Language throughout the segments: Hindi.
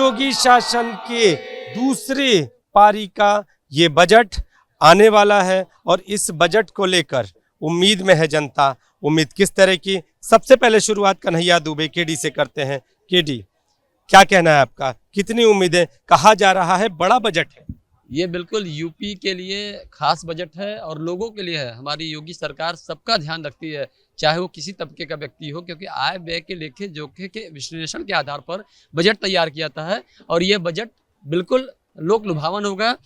योगी शासन के दूसरी पारी का ये बजट आने वाला है और इस बजट को लेकर उम्मीद में है जनता। उम्मीद किस तरह की? सबसे पहले शुरुआत कन्हैया दुबे केडी से करते हैं। केडी, क्या कहना है आपका? कितनी उम्मीदें? कहा जा रहा है बड़ा बजट है। ये बिल्कुल यूपी के लिए खास बजट है और लोगों के लिए है। हमारी योगी सरकार सबका ध्यान रखती है, चाहे वो किसी तबके का व्यक्ति हो, क्योंकि आय व्यय के लेखे जोखे के विश्लेषण के आधार पर बजट तैयार किया जाता है और ये बजट बिल्कुल लोक लुभावन होगा।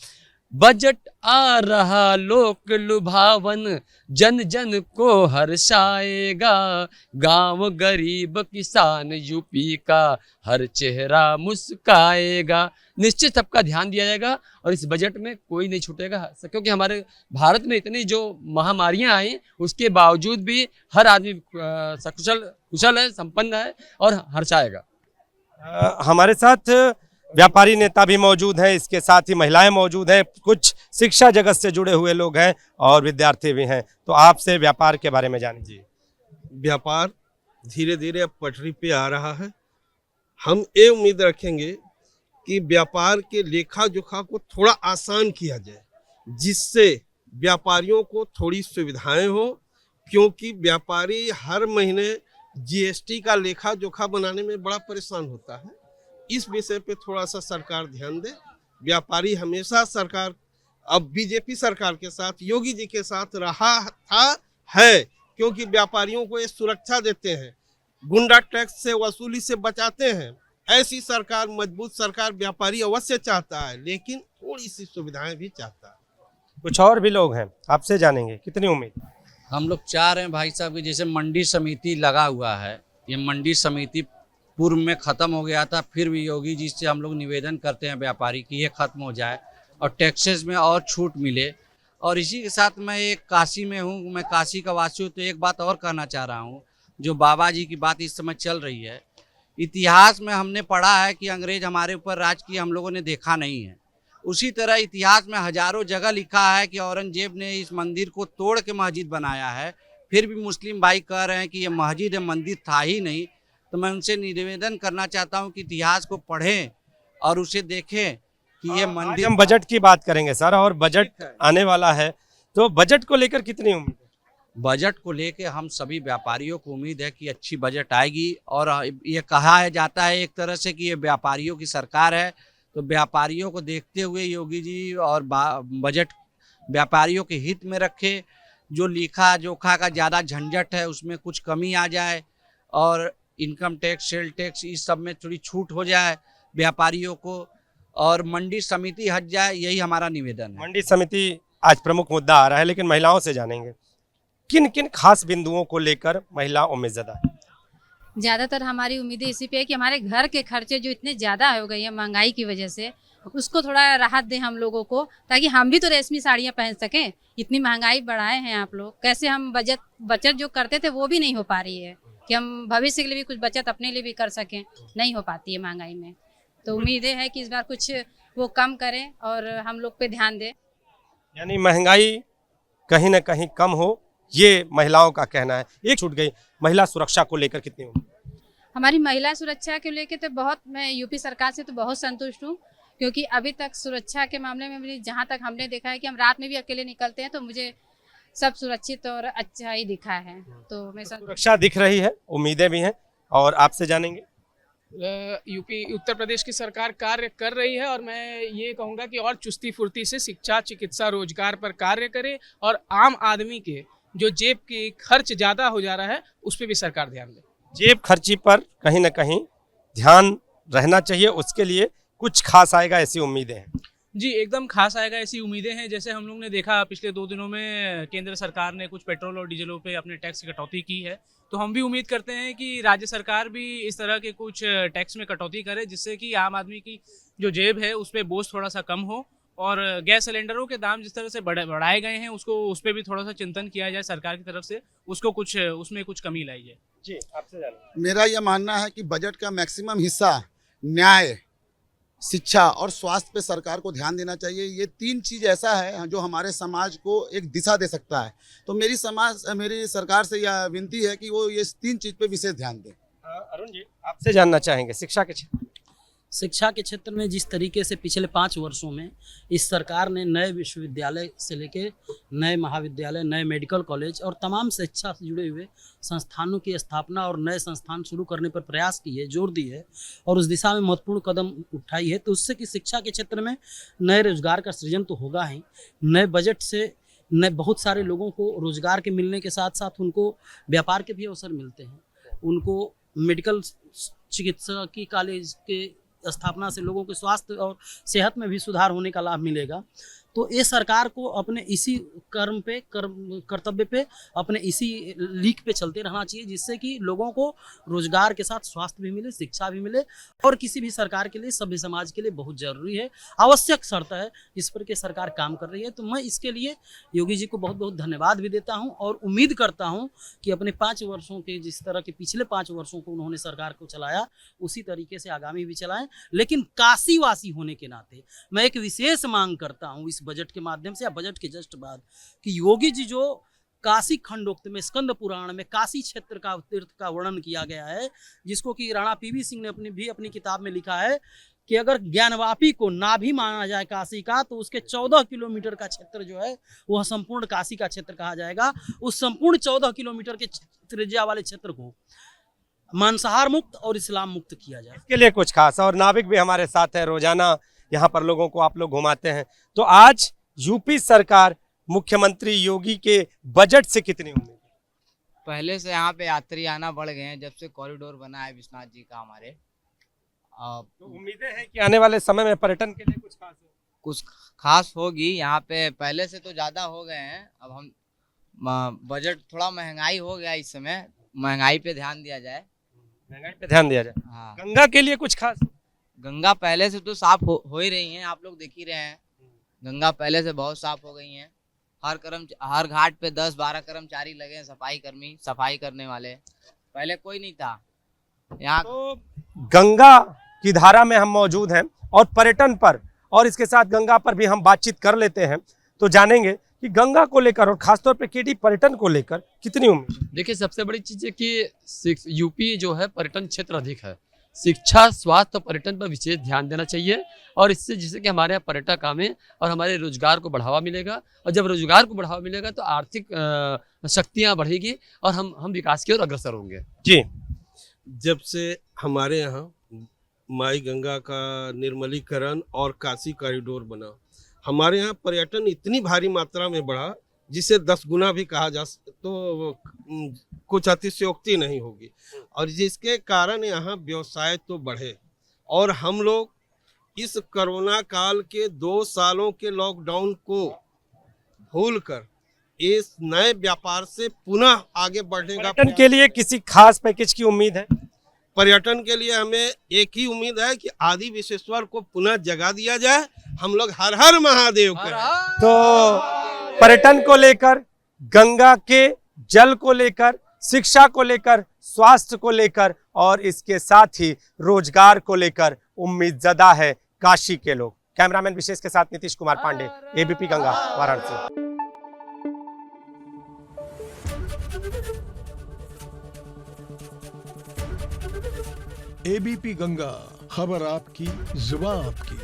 बजट आ रहा लोक लुभावन, जन जन को हर्षाएगा, गांव गरीब किसान यूपी का हर चेहरा मुस्काएगा। निश्चित सबका ध्यान दिया जाएगा और इस बजट में कोई नहीं छूटेगा, क्योंकि हमारे भारत में इतनी जो महामारियां आई उसके बावजूद भी हर आदमी कुशल है, संपन्न है और हर्षाएगा। हमारे साथ व्यापारी नेता भी मौजूद हैं, इसके साथ ही महिलाएं मौजूद हैं, कुछ शिक्षा जगत से जुड़े हुए लोग हैं और विद्यार्थी भी हैं। तो आपसे व्यापार के बारे में जानिए। व्यापार धीरे धीरे अब पटरी पे आ रहा है। हम ये उम्मीद रखेंगे कि व्यापार के लेखा जोखा को थोड़ा आसान किया जाए, जिससे व्यापारियों को थोड़ी सुविधाएं हो, क्योंकि व्यापारी हर महीने जीएसटी का लेखा जोखा बनाने में बड़ा परेशान होता है। इस विषय पे थोड़ा सा सरकार ध्यान दे। व्यापारी हमेशा सरकार, अब बीजेपी सरकार के साथ, योगी जी के साथ रहा था है, क्योंकि व्यापारियों को ये सुरक्षा देते हैं, गुंडा टैक्स से वसूली से बचाते हैं। ऐसी सरकार, मजबूत सरकार व्यापारी अवश्य चाहता है, लेकिन थोड़ी सी सुविधाएं भी चाहता है। कुछ और भी लोग हैं, आपसे जानेंगे। कितनी उम्मीद? हम लोग चाह रहे हैं भाई साहब कि जैसे मंडी समिति लगा हुआ है, ये मंडी समिति पूर्व में ख़त्म हो गया था, फिर भी योगी जी से हम लोग निवेदन करते हैं व्यापारी कि ये ख़त्म हो जाए और टैक्सेस में और छूट मिले। और इसी के साथ मैं एक काशी में हूँ, मैं काशी का वासी हूँ, तो एक बात और कहना चाह रहा हूँ। जो बाबा जी की बात इस समय चल रही है, इतिहास में हमने पढ़ा है कि अंग्रेज हमारे ऊपर राज किया, हम लोगों ने देखा नहीं है। उसी तरह इतिहास में हजारों जगह लिखा है कि औरंगजेब ने इस मंदिर को तोड़ के मस्जिद बनाया है, फिर भी मुस्लिम भाई कह रहे हैं कि ये मस्जिद है, मंदिर था ही नहीं। तो मैं उनसे निवेदन करना चाहता हूं कि इतिहास को पढ़ें और उसे देखें कि ये मंदिर। हम बजट की बात करेंगे सर, और बजट आने वाला है, तो बजट को लेकर कितनी उम्मीद है? बजट को लेकर हम सभी व्यापारियों को उम्मीद है कि अच्छी बजट आएगी। और ये कहा जाता है एक तरह से कि ये व्यापारियों की सरकार है, तो व्यापारियों को देखते हुए योगी जी और बजट व्यापारियों के हित में रखे। जो लेखा जोखा का ज़्यादा झंझट है उसमें कुछ कमी आ जाए और इनकम टैक्स, सेल टैक्स, इस सब में थोड़ी छूट हो जाए व्यापारियों को, और मंडी समिति हट जाए, यही हमारा निवेदन है। मंडी समिति आज प्रमुख मुद्दा आ रहा है, लेकिन महिलाओं से जानेंगे किन किन खास बिंदुओं को लेकर महिला उम्मीदज़दा है? ज़्यादातर हमारी उम्मीदें इसी पे है कि हमारे घर के खर्चे जो इतने ज़्यादा हो गई हैं महंगाई की वजह से, उसको थोड़ा राहत दें हम लोगों को, ताकि हम भी तो रेशमी साड़ियाँ पहन सकें। इतनी महंगाई बढ़ाए हैं आप लोग, कैसे हम बचत जो करते थे वो भी नहीं हो पा रही है कि हम भविष्य के लिए भी कुछ बचत अपने लिए भी कर सकें, नहीं हो पाती है महंगाई में। तो उम्मीदें है कि इस बार कुछ वो कम करें और हम लोग पे ध्यान दें। यानी महंगाई कहीं ना कहीं कम हो, ये महिलाओं का कहना है। एक छूट गई, महिला सुरक्षा को लेकर कितनी उम्मीद? हमारी महिला सुरक्षा के लेकर तो बहुत, मैं यूपी सरकार से तो बहुत संतुष्ट हूँ, क्योंकि अभी तक सुरक्षा के मामले में जहाँ तक हमने देखा है कि हम रात में भी अकेले निकलते हैं तो मुझे सब सुरक्षित और अच्छा ही दिखा है। तो मैं सुरक्षा दिख रही है, उम्मीदें भी हैं। और आपसे जानेंगे। यूपी उत्तर प्रदेश की सरकार कार्य कर रही है और मैं ये कहूँगा कि और चुस्ती फुर्ती से शिक्षा, चिकित्सा, रोजगार पर कार्य करे और आम आदमी के जो जेब की खर्च ज़्यादा हो जा रहा है उस पर भी सरकार ध्यान दे। जेब खर्ची पर कहीं ना कहीं ध्यान रहना चाहिए, उसके लिए कुछ खास आएगा ऐसी उम्मीदें हैं। जी एकदम खास आएगा ऐसी उम्मीदें हैं। जैसे हम लोग ने देखा पिछले 2 दिनों में केंद्र सरकार ने कुछ पेट्रोल और डीजलों पे अपने टैक्स की कटौती की है, तो हम भी उम्मीद करते हैं कि राज्य सरकार भी इस तरह के कुछ टैक्स में कटौती करे, जिससे कि आम आदमी की जो जेब है उस पर बोझ थोड़ा सा कम हो। और गैस सिलेंडरों के दाम जिस तरह से बढ़ाए गए हैं उसको, उस पर भी थोड़ा सा चिंतन किया जाए सरकार की तरफ से, उसको कुछ उसमें कुछ कमी लाई जाए। जी आपसे जानिए। मेरा यह मानना है कि बजट का मैक्सिमम हिस्सा न्याय, शिक्षा और स्वास्थ्य पे सरकार को ध्यान देना चाहिए। ये 3 चीज़ ऐसा है जो हमारे समाज को एक दिशा दे सकता है। तो मेरी सरकार से यह विनती है कि वो ये 3 चीज़ पे विशेष ध्यान दें। अरुण जी, आपसे जानना चाहेंगे शिक्षा के क्षेत्र। शिक्षा के क्षेत्र में जिस तरीके से पिछले 5 वर्षों में इस सरकार ने नए विश्वविद्यालय से लेके नए महाविद्यालय, नए मेडिकल कॉलेज और तमाम शिक्षा से जुड़े हुए संस्थानों की स्थापना और नए संस्थान शुरू करने पर प्रयास की है, जोर दी है और उस दिशा में महत्वपूर्ण कदम उठाई है, तो उससे कि शिक्षा के क्षेत्र में नए रोजगार का सृजन तो होगा ही। नए बजट से नए बहुत सारे लोगों को रोजगार के मिलने के साथ साथ उनको व्यापार के भी अवसर मिलते हैं, उनको मेडिकल चिकित्सा की कॉलेज के स्थापना से लोगों के स्वास्थ्य और सेहत में भी सुधार होने का लाभ मिलेगा। तो ये सरकार को अपने इसी कर्तव्य पे अपने इसी लीक पे चलते रहना चाहिए, जिससे कि लोगों को रोजगार के साथ स्वास्थ्य भी मिले, शिक्षा भी मिले और किसी भी सरकार के लिए, सभ्य समाज के लिए बहुत जरूरी है, आवश्यक शर्त है जिस पर कि सरकार काम कर रही है। तो मैं इसके लिए योगी जी को बहुत बहुत धन्यवाद भी देता हूँ और उम्मीद करता हूँ कि अपने 5 वर्षों के जिस तरह के पिछले 5 वर्षों को उन्होंने सरकार को चलाया उसी तरीके से आगामी भी चलाएं। लेकिन काशीवासी होने के नाते मैं एक विशेष मांग करता हूँ इस बजट के माध्यम से या बजट के जस्ट बाद कि योगी जी जो काशी खंडोक्त में स्कंद पुराण में काशी क्षेत्र का तीर्थ का वर्णन किया गया है, जिसको कि राणा पीवी सिंह ने अपनी किताब में लिखा है कि अगर ज्ञानवापी को ना भी माना जाए काशी का तो उसके 14 किलोमीटर का क्षेत्र जो है वह संपूर्ण काशी का क्षेत्र कहा जाएगा। उस संपूर्ण 14 किलोमीटर के त्रिज्या वाले क्षेत्र को मांसाहार मुक्त और इस्लाम मुक्त किया जाए। इसके लिए कुछ खास, और नाविक भी हमारे साथ है, रोजाना यहाँ पर लोगों को आप लोग घुमाते हैं, तो आज यूपी सरकार मुख्यमंत्री योगी के बजट से कितनी उम्मीद? पहले से यहाँ पे यात्री आना बढ़ गए हैं जब से कॉरिडोर बना है विश्वनाथ जी का हमारे। तो उम्मीदें हैं कि आने वाले समय में पर्यटन के लिए कुछ खास हो? कुछ खास होगी यहाँ पे, पहले से तो ज़्यादा हो गए हैं। अब हम बजट थोड़ा महंगाई हो गया, इस समय महंगाई पे ध्यान दिया जाए, महंगाई पे ध्यान दिया जाए। हाँ, गंगा के लिए कुछ खास? गंगा पहले से तो साफ हो ही रही हैं, आप लोग देख ही रहे हैं। गंगा पहले से बहुत साफ हो गई हैं। हर घाट पे 10-12 कर्मचारी लगे हैं, सफाई करने वाले, पहले कोई नहीं था यहाँ। तो गंगा की धारा में हम मौजूद हैं और पर्यटन पर और इसके साथ गंगा पर भी हम बातचीत कर लेते हैं, तो जानेंगे कि गंगा को लेकर और खासतौर पे केडी पर्यटन को लेकर कितनी उम्मीद। देखिए, सबसे बड़ी चीज़ है कि यूपी जो है पर्यटन क्षेत्र अधिक है, शिक्षा, स्वास्थ्य और पर्यटन पर विशेष ध्यान देना चाहिए और इससे जिससे कि हमारे यहाँ पर्यटक आवे और हमारे रोजगार को बढ़ावा मिलेगा, और जब रोजगार को बढ़ावा मिलेगा तो आर्थिक शक्तियाँ बढ़ेगी और हम विकास की ओर अग्रसर होंगे। जी, जब से हमारे यहाँ माई गंगा का निर्मलीकरण और काशी कॉरिडोर बना, हमारे यहाँ पर्यटन इतनी भारी मात्रा में बढ़ा जिसे 10 गुना भी कहा जा तो कुछ अतिशयोक्ति नहीं होगी, और जिसके कारण यहाँ व्यवसाय तो बढ़े। और हम लोग इस कोरोना काल के 2 सालों के लॉकडाउन को भूलकर इस नए व्यापार से पुनः आगे बढ़ने का पर्यटन के लिए किसी खास पैकेज की उम्मीद है? पर्यटन के लिए हमें एक ही उम्मीद है कि आदि विश्वेश्वर को पुनः जगा दिया जाए। हम लोग हर हर महादेव करें। तो पर्यटन को लेकर, गंगा के जल को लेकर, शिक्षा को लेकर, स्वास्थ्य को लेकर और इसके साथ ही रोजगार को लेकर उम्मीद ज़्यादा है काशी के लोग। कैमरामैन विशेष के साथ नीतीश कुमार पांडे, एबीपी गंगा, वाराणसी। एबीपी गंगा, खबर आपकी, जुबान आपकी।